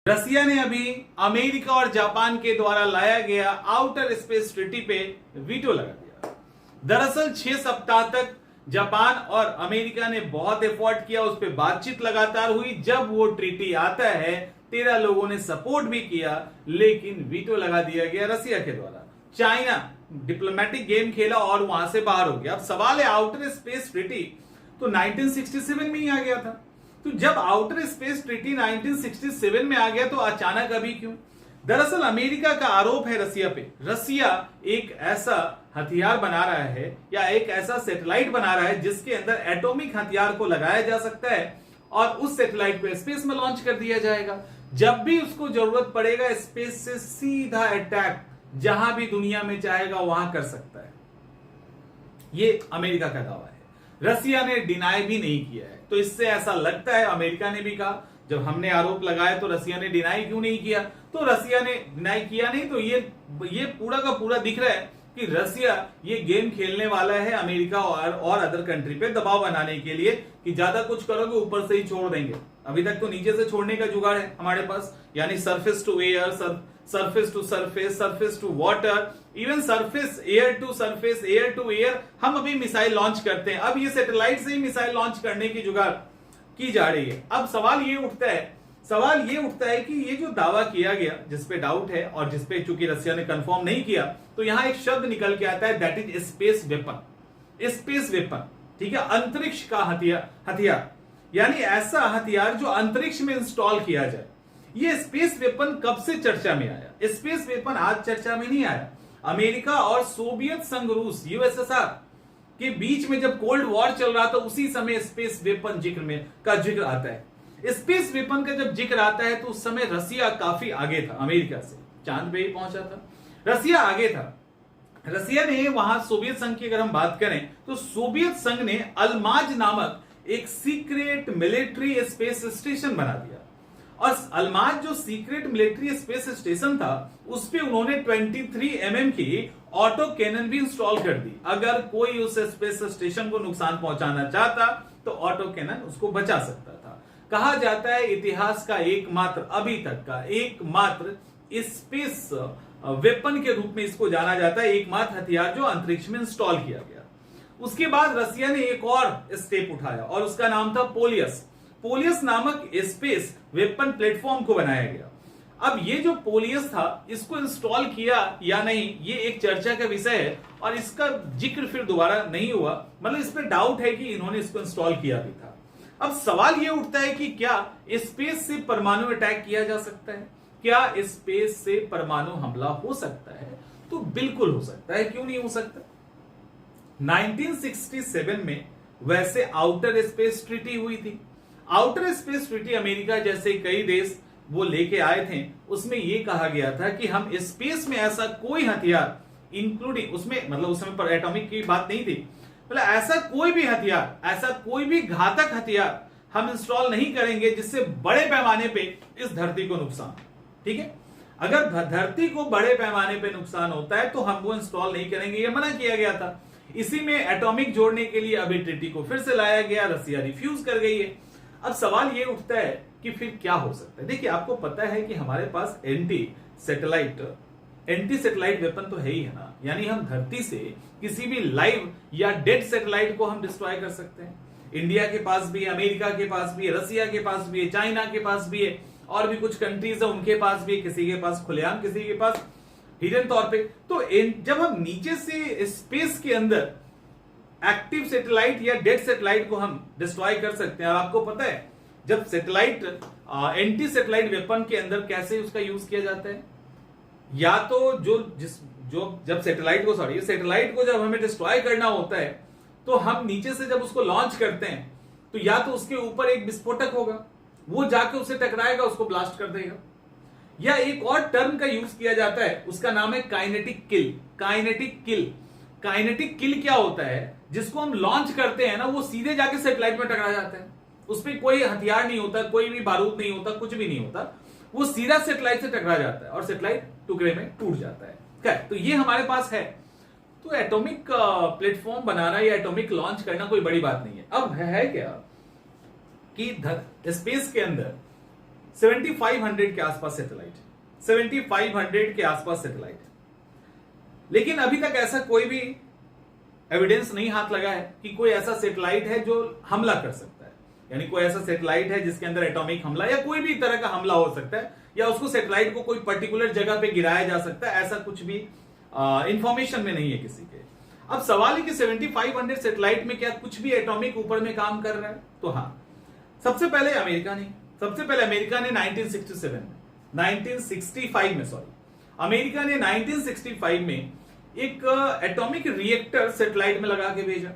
रसिया ने अभी अमेरिका और जापान के द्वारा लाया गया आउटर स्पेस ट्रीटी पे वीटो लगा दिया। दरअसल 6 सप्ताह तक जापान और अमेरिका ने बहुत एफर्ट किया, उस पर बातचीत लगातार हुई। जब वो ट्रीटी आता है 13 लोगों ने सपोर्ट भी किया, लेकिन वीटो लगा दिया गया रसिया के द्वारा। चाइना डिप्लोमेटिक गेम खेला और वहां से बाहर हो गया। अब सवाल है आउटर स्पेस ट्रीटी तो 1967 में ही आ गया था। तो जब आउटर स्पेस ट्रीटी 1967 में आ गया तो अचानक अभी क्यों? दरअसल अमेरिका का आरोप है रसिया पे। रसिया एक ऐसा हथियार बना रहा है या एक ऐसा सैटेलाइट बना रहा है जिसके अंदर एटॉमिक हथियार को लगाया जा सकता है और उस सैटेलाइट को स्पेस में लॉन्च कर दिया जाएगा। जब भी उसको जरूरत पड़ेगा स्पेस से सीधा अटैक जहां भी दुनिया में चाहेगा वहां कर सकता है। ये अमेरिका का दावा है। रसिया ने डिनाई भी नहीं किया है। तो इससे ऐसा लगता है, अमेरिका ने भी कहा जब हमने आरोप लगाया तो रसिया ने डिनाई क्यों नहीं किया? तो रसिया ने डिनाई किया नहीं, तो ये पूरा का पूरा दिख रहा है कि रसिया ये गेम खेलने वाला है अमेरिका और अदर कंट्री पे दबाव बनाने के लिए कि ज्यादा कुछ करोगे ऊपर से ही छोड़ देंगे। अभी तक तो नीचे से छोड़ने का जुगाड़ है हमारे पास, यानी surface to air, surface to surface, surface to water, even surface air to surface, air to air हम अभी मिसाइल लॉन्च करते हैं। अब ये सैटेलाइट से ही मिसाइल लॉन्च करने की जुगाड़ की जा रही है। अब सवाल ये उठता है कि ये जो दावा किया गया जिसपे डाउट है और जिसपे चूंकि रसिया ने कंफर्म नहीं किया, तो यहां एक शब्द निकल के आता है, that is space weapon. Space weapon, ठीक है, अंतरिक्ष का हथियार, यानी ऐसा हथियार जो अंतरिक्ष में इंस्टॉल किया जाए। ये स्पेस वेपन कब से चर्चा में आया? स्पेस वेपन आज चर्चा में नहीं आया। अमेरिका और सोवियत संघ रूस यूएसएसआर के बीच में जब कोल्ड वॉर चल रहा था उसी समय स्पेस वेपन का जिक्र आता है। स्पेस वेपन का जब जिक्र आता है तो उस समय रसिया काफी आगे था, अमेरिका से चांद पे ही पहुंचा था। रसिया आगे था। रसिया ने वहां सोवियत संघ की अगर हम बात करें तो सोवियत संघ ने अल्माज नामक एक सीक्रेट मिलिट्री स्पेस स्टेशन बना दिया और अल्माज जो सीक्रेट मिलिट्री स्पेस स्टेशन था उस पे उन्होंने 23 mm की ऑटो कैनन भी इंस्टॉल कर दी। अगर कोई उस स्पेस स्टेशन को नुकसान पहुंचाना चाहता तो ऑटो कैनन उसको बचा सकता था। कहा जाता है इतिहास का एकमात्र, अभी तक का एकमात्र स्पेस वेपन के रूप में इसको जाना जाता है, एकमात्र हथियार जो अंतरिक्ष में इंस्टॉल किया गया। उसके बाद रसिया ने एक और स्टेप उठाया और उसका नाम था पोलियस नामक स्पेस वेपन प्लेटफॉर्म को बनाया गया। अब ये जो पोलियस था इसको इंस्टॉल किया या नहीं ये एक चर्चा का विषय है और इसका जिक्र फिर दोबारा नहीं हुआ, मतलब इस पर डाउट है कि इन्होंने इसको इंस्टॉल किया भी था। अब सवाल ये उठता है कि क्या स्पेस से परमाणु अटैक किया जा सकता है? क्या स्पेस से परमाणु हमला हो सकता है? तो बिल्कुल हो सकता है, क्यों नहीं हो सकता। 1967 में वैसे आउटर स्पेस ट्रीटी हुई थी। आउटर स्पेस ट्रीटी अमेरिका जैसे कई देश वो लेके आए थे। उसमें यह कहा गया था कि हम स्पेस में ऐसा कोई हथियार इंक्लूडिंग उसमें, मतलब उस समय पर एटॉमिक की बात नहीं थी, मतलब ऐसा कोई भी हथियार, ऐसा कोई भी घातक हथियार हम इंस्टॉल नहीं करेंगे जिससे बड़े पैमाने पे इस धरती को नुकसान, ठीक है। अगर धरती को बड़े पैमाने पे नुकसान होता है तो हम वो इंस्टॉल नहीं करेंगे, ये मना किया गया था। इसी में एटॉमिक जोड़ने के लिए अभी ट्रीटी को फिर से लाया गया, रसिया रिफ्यूज कर गई है। अब सवाल ये उठता है कि फिर क्या हो सकता है। देखिए आपको पता है कि हमारे पास एंटी सैटेलाइट वेपन तो है ही है ना, यानी हम धरती से किसी भी लाइव या डेड सैटेलाइट को हम डिस्ट्रॉय कर सकते हैं। इंडिया के पास भी है, अमेरिका के पास भी है, रसिया के पास भी है, चाइना के पास भी है, और भी कुछ कंट्रीज है उनके पास भी, किसी के पास खुलेआम, किसी के पास हिडन तौर पे। तो जब हम नीचे से स्पेस के अंदर एक्टिव सैटेलाइट या डेड सैटेलाइट को हम डिस्ट्रॉय कर सकते हैं। और आपको पता है जब सैटेलाइट एंटी सैटेलाइट वेपन के अंदर कैसे उसका यूज किया जाता है, या तो जब सैटेलाइट को जब हमें डिस्ट्रॉय करना होता है तो हम नीचे से जब उसको लॉन्च करते हैं तो या तो उसके ऊपर एक विस्फोटक होगा, वो जाके उसे टकराएगा, उसको ब्लास्ट कर देगा, या एक और टर्म का यूज किया जाता है उसका नाम है काइनेटिक किल क्या होता है? जिसको हम लॉन्च करते हैं ना वो सीधे जाके सैटेलाइट में टकरा जाता है, उस पर कोई हथियार नहीं होता, कोई भी बारूद नहीं होता, कुछ भी नहीं होता, वो सीधा सैटेलाइट से टकरा जाता है और सैटेलाइट टुकड़े में टूट जाता है। तो ये हमारे पास है। तो एटॉमिक प्लेटफॉर्म बनाना या एटॉमिक लॉन्च करना कोई बड़ी बात नहीं है। अब है क्या कि स्पेस के अंदर 7500 के आसपास सैटेलाइट, 7500 के आसपास सैटेलाइट। लेकिन अभी तक ऐसा कोई भी एविडेंस नहीं हाथ लगा है कि कोई ऐसा सैटेलाइट है जो हमला कर सकता है, यानी कोई ऐसा सैटेलाइट है जिसके अंदर एटॉमिक हमला या कोई भी तरह का हमला हो सकता है, या उसको सैटेलाइट को कोई पर्टिकुलर जगह पे गिराया जा सकता है, ऐसा कुछ भी इंफॉर्मेशन में नहीं है किसी के। अब सवाल है कि 7500 सैटेलाइट में क्या कुछ भी एटॉमिक ऊपर में काम कर रहा है? तो हाँ, सबसे पहले अमेरिका ने 1965 में अमेरिका ने 1965 में एक एटॉमिक रिएक्टर सैटेलाइट में लगा के भेजा,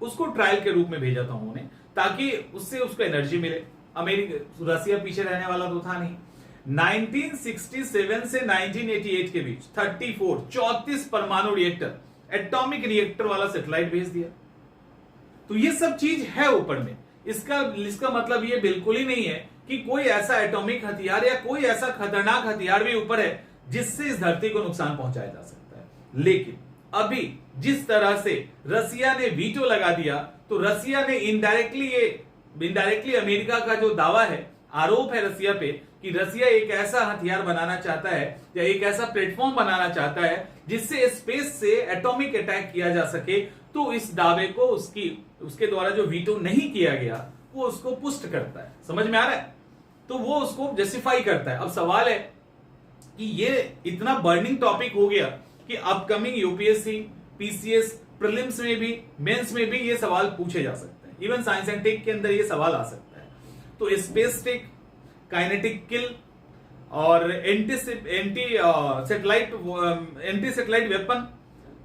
उसको ट्रायल के रूप में भेजा था उन्होंने, ताकि उससे उसको एनर्जी मिले। अमेरिका, रसिया पीछे रहने वाला तो था नहीं। 1967 से 1988 के बीच 34 परमाणु रिएक्टर, एटॉमिक रिएक्टर वाला सैटेलाइट भेज दिया। तो ये सब चीज है ऊपर में। इसका मतलब ये बिल्कुल ही नहीं है कि कोई ऐसा एटॉमिक हथियार या कोई ऐसा खतरनाक हथियार भी ऊपर है जिससे इस धरती को नुकसान पहुंचाया जा सकता है। लेकिन अभी जिस तरह से रसिया ने वीटो लगा दिया, तो रसिया ने इनडायरेक्टली अमेरिका का जो दावा है, आरोप है रसिया पे कि रसिया एक ऐसा हथियार बनाना चाहता है या एक ऐसा प्लेटफॉर्म बनाना चाहता है जिससे स्पेस से एटॉमिक अटैक किया जा सके, तो इस दावे को उसके द्वारा जो वीटो नहीं किया गया वो उसको पुष्ट करता है। समझ में आ रहा है? तो वो उसको जस्टिफाई करता है। अब सवाल है कि ये इतना बर्निंग टॉपिक हो गया कि अपकमिंग यूपीएससी, पीसीएस, प्रीलिम्स में भी, मेंस में भी ये सवाल पूछे जा सकते हैं। इवन साइंस एंड टेक के अंदर ये सवाल आ सकता है। तो स्पेस टेक, काइनेटिक किल और एंटी सैटेलाइट वेपन,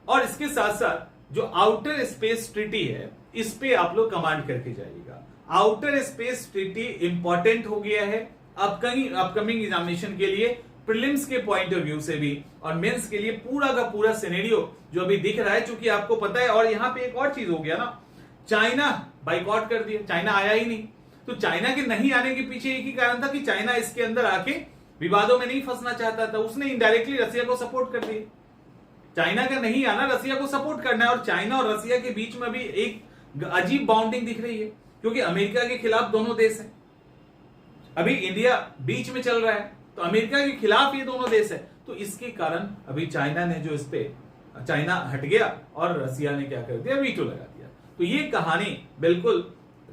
और इसके साथ साथ जो आउटर स्पेस ट्रीटी है, इस पे आप लोग कमांड करके जाइएगा। आउटर स्पेस ट्रीटी इंपॉर्टेंट हो गया है अपकमिंग एग्जामिनेशन के लिए, प्रीलिम्स के पॉइंट ऑफ व्यू से भी और मेंस के लिए। पूरा का पूरा सिनेरियो जो अभी दिख रहा है, चूंकि आपको पता है। और यहां पे एक और चीज हो गया ना, चाइना बाइकआउट कर दिया, चाइना आया ही नहीं। तो चाइना के नहीं आने के पीछे एक ही कारण था कि चाइना इसके अंदर आके विवादों में नहीं फंसना चाहता था, उसने इनडायरेक्टली रसिया को सपोर्ट कर दिया। चाइना का नहीं आना, रसिया को सपोर्ट करना है। और चाइना और रसिया के बीच में भी एक अजीब बाउंडिंग दिख रही है, क्योंकि अमेरिका के खिलाफ दोनों देश हैं। अभी इंडिया बीच में चल रहा है, तो अमेरिका के खिलाफ ये दोनों देश है। तो इसके कारण अभी चाइना ने जो इस पे, चाइना हट गया और रसिया ने क्या कर दिया, वीटो लगा दिया। तो ये कहानी बिल्कुल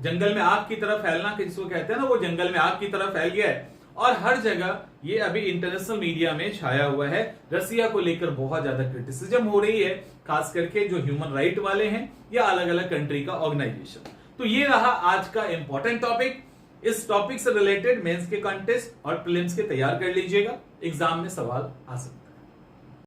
जंगल में आग की तरह फैलना, जिसको कहते हैं ना, वो जंगल में आग की तरह फैल गया है। और हर जगह ये अभी इंटरनेशनल मीडिया में छाया हुआ है। रसिया को लेकर बहुत ज्यादा क्रिटिसिज्म हो रही है, खास करके जो ह्यूमन राइट वाले हैं या अलग अलग कंट्री का ऑर्गेनाइजेशन। तो ये रहा आज का इंपॉर्टेंट टॉपिक। इस टॉपिक से रिलेटेड मेंस के कॉन्टेस्ट और प्रीलिम्स के तैयार कर लीजिएगा, एग्जाम में सवाल आ सकता है।